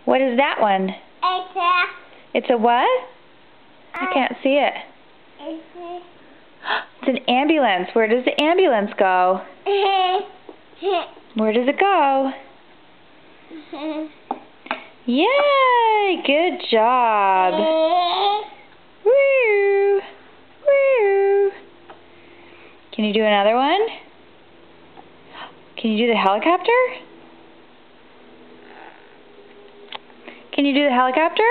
What is that one? It's a what? I can't see it. It's an ambulance. Where does the ambulance go? Where does it go? Yay! Good job. Woo! Woo! Can you do another one? Can you do the helicopter? Can you do the helicopter?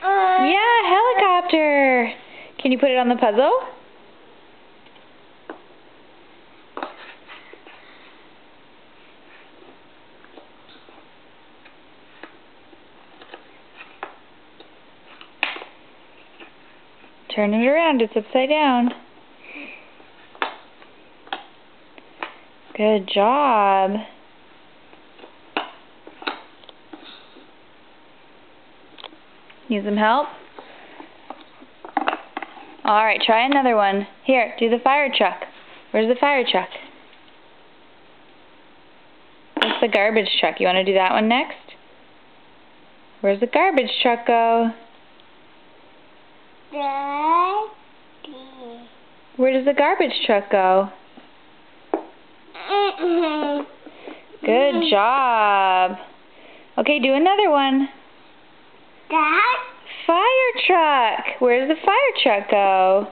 Yeah, helicopter. Can you put it on the puzzle? Turn it around. It's upside down. Good job. Need some help? Alright, try another one. Here, do the fire truck. Where's the fire truck? That's the garbage truck. You want to do that one next? Where's the garbage truck go? Where does the garbage truck go? Good job. Okay, do another one. Fire truck. Where does the fire truck go?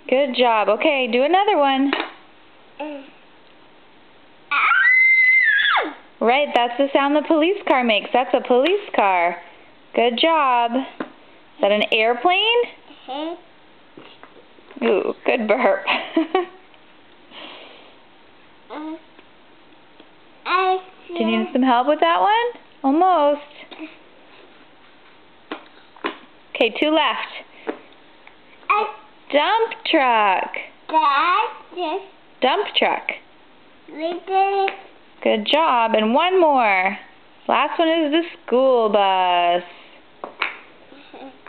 Good job. Okay, do another one. Right, that's the sound the police car makes. That's a police car. Good job. Is that an airplane? Ooh, good burp. Do you need some help with that one? Almost. Okay, 2 left. Dump truck. Dump truck. Good job. And one more. Last one is the school bus.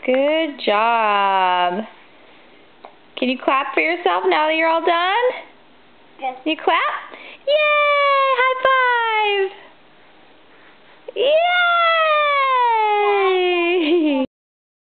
Good job. Can you clap for yourself now that you're all done? Yes. You clap? Yay! High five! Yeah!